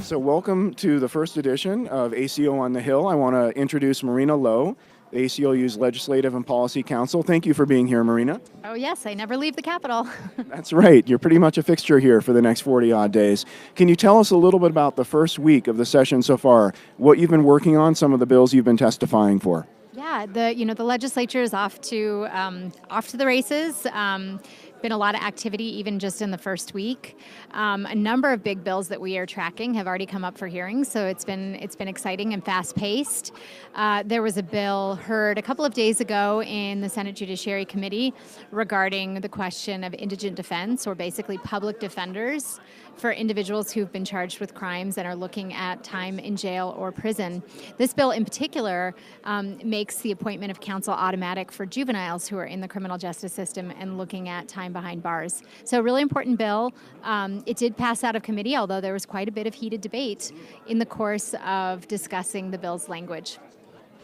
So welcome to the first edition of ACO on the Hill. I want to introduce Marina Lowe, the ACLU's Legislative and Policy Counsel. Thank you for being here, Marina. Oh yes, I never leave the Capitol. That's right. You're pretty much a fixture here for the next 40-odd days. Can you tell us a little bit about the first week of the session so far, what you've been working on, some of the bills you've been testifying for? Yeah, the legislature is off to the races. Been a lot of activity even just in the first week. A number of big bills that we are tracking have already come up for hearings, so it's been exciting and fast-paced. There was a bill heard a couple of days ago in the Senate Judiciary Committee regarding the question of indigent defense, or basically public defenders for individuals who've been charged with crimes and are looking at time in jail or prison. This bill in particular makes the appointment of counsel automatic for juveniles who are in the criminal justice system and looking at time behind bars. So a really important bill. It did pass out of committee, although there was quite a bit of heated debate in the course of discussing the bill's language.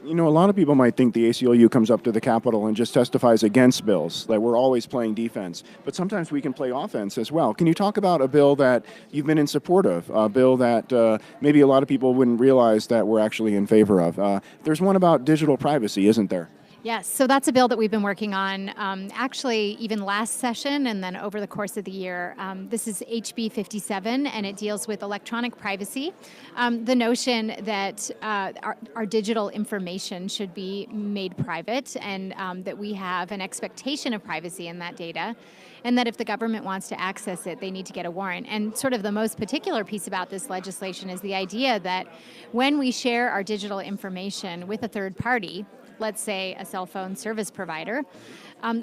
You know, a lot of people might think the ACLU comes up to the Capitol and just testifies against bills, that we're always playing defense. But sometimes we can play offense as well. Can you talk about a bill that you've been in support of, a bill that maybe a lot of people wouldn't realize that we're actually in favor of? There's one about digital privacy, isn't there? Yes, so that's a bill that we've been working on actually even last session and then over the course of the year. This is HB 57, and it deals with electronic privacy. The notion that our digital information should be made private, and that we have an expectation of privacy in that data, and that if the government wants to access it, they need to get a warrant. And sort of the most particular piece about this legislation is the idea that when we share our digital information with a third party, let's say a cell phone service provider,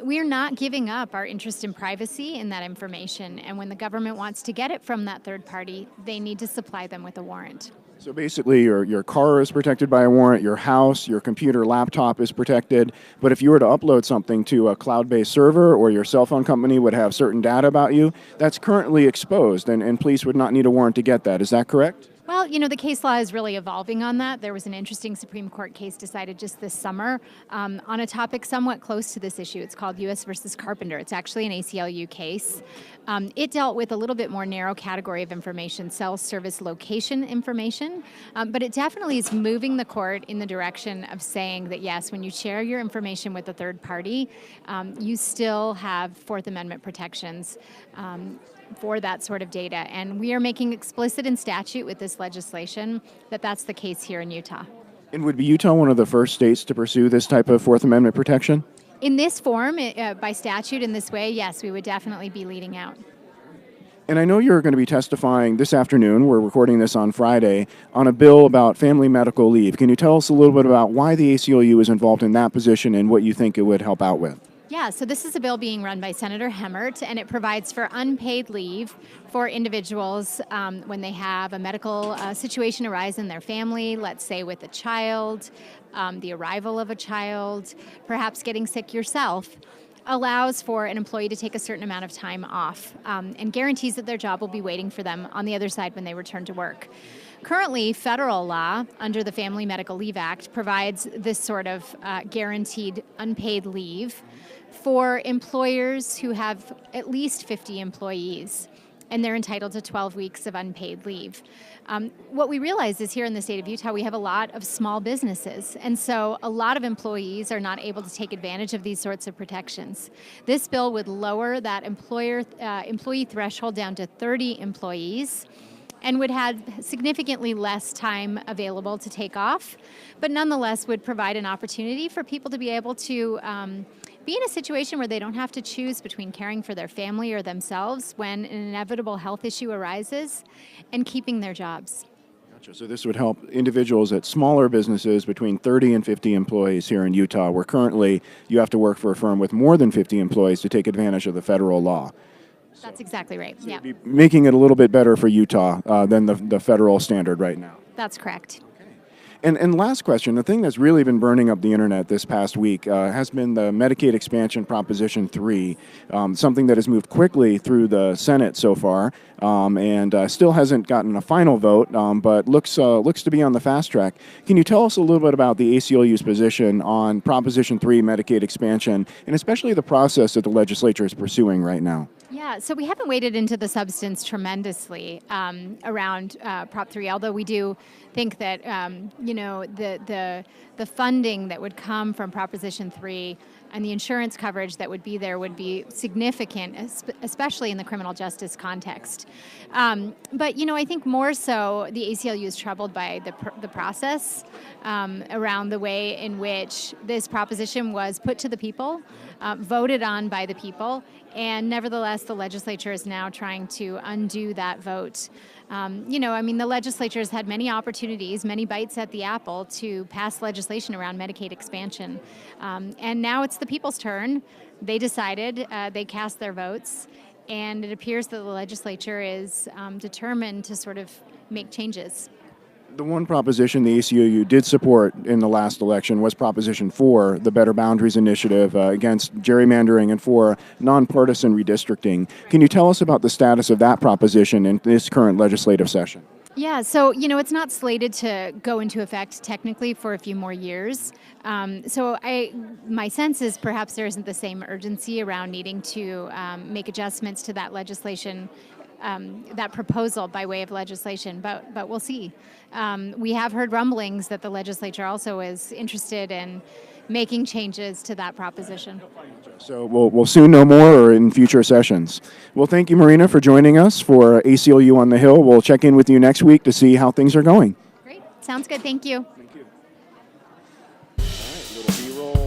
we are not giving up our interest in privacy in that information. And when the government wants to get it from that third party, they need to supply them with a warrant. So basically your car is protected by a warrant, your house, your computer, laptop is protected, but if you were to upload something to a cloud-based server, or your cell phone company would have certain data about you, that's currently exposed, and police would not need a warrant to get that. Is that correct? Well, the case law is really evolving on that. There was an interesting Supreme Court case decided just this summer on a topic somewhat close to this issue. It's called U.S. versus Carpenter. It's actually an ACLU case. It dealt with a little bit more narrow category of information, cell service location information, but it definitely is moving the court in the direction of saying that, yes, when you share your information with a third party, you still have Fourth Amendment protections for that sort of data. And we are making explicit in statute with this legislation that that's the case here in Utah. And would be Utah one of the first states to pursue this type of Fourth Amendment protection? In this form, by statute in this way, yes, we would definitely be leading out. And I know you're going to be testifying this afternoon, we're recording this on Friday, on a bill about family medical leave. Can you tell us a little bit about why the ACLU is involved in that position and what you think it would help out with? Yeah, so this is a bill being run by Senator Hemmert, and it provides for unpaid leave for individuals when they have a medical situation arise in their family, let's say with a child, the arrival of a child, perhaps getting sick yourself. Allows for an employee to take a certain amount of time off and guarantees that their job will be waiting for them on the other side when they return to work. Currently, federal law under the Family Medical Leave Act provides this sort of guaranteed unpaid leave for employers who have at least 50 employees, and they're entitled to 12 weeks of unpaid leave. What we realize is here in the state of Utah, we have a lot of small businesses, and so a lot of employees are not able to take advantage of these sorts of protections. This bill would lower that employee threshold down to 30 employees, and would have significantly less time available to take off, but nonetheless would provide an opportunity for people to be able to be in a situation where they don't have to choose between caring for their family or themselves when an inevitable health issue arises and keeping their jobs. Gotcha. So this would help individuals at smaller businesses between 30 and 50 employees here in Utah, where currently you have to work for a firm with more than 50 employees to take advantage of the federal law. That's exactly right. So you'd be making it a little bit better for Utah than the federal standard right now. That's correct. And last question, the thing that's really been burning up the internet this past week has been the Medicaid Expansion Proposition 3, something that has moved quickly through the Senate so far, and still hasn't gotten a final vote, but looks to be on the fast track. Can you tell us a little bit about the ACLU's position on Proposition 3 Medicaid Expansion, and especially the process that the legislature is pursuing right now? Yeah, so we haven't waded into the substance tremendously around Prop 3, although we do think that the funding that would come from Proposition 3 and the insurance coverage that would be there would be significant, especially in the criminal justice context. But I think more so the ACLU is troubled by the process around the way in which this proposition was put to the people, voted on by the people, and nevertheless, the legislature is now trying to undo that vote. The legislature has had many opportunities, many bites at the apple to pass legislation around Medicaid expansion. And now it's the people's turn. They decided, they cast their votes, and it appears that the legislature is determined to sort of make changes. The one proposition the ACLU did support in the last election was Proposition 4, the Better Boundaries Initiative against gerrymandering and for nonpartisan redistricting. Can you tell us about the status of that proposition in this current legislative session? Yeah, so, it's not slated to go into effect technically for a few more years. My sense is perhaps there isn't the same urgency around needing to make adjustments to that legislation, that proposal by way of legislation, but we'll see. We have heard rumblings that the legislature also is interested in making changes to that proposition. So we'll soon know more or in future sessions. Well, thank you, Marina, for joining us for ACLU on the Hill. We'll check in with you next week to see how things are going. Great. Sounds good. Thank you. Thank you. All right, little B-roll.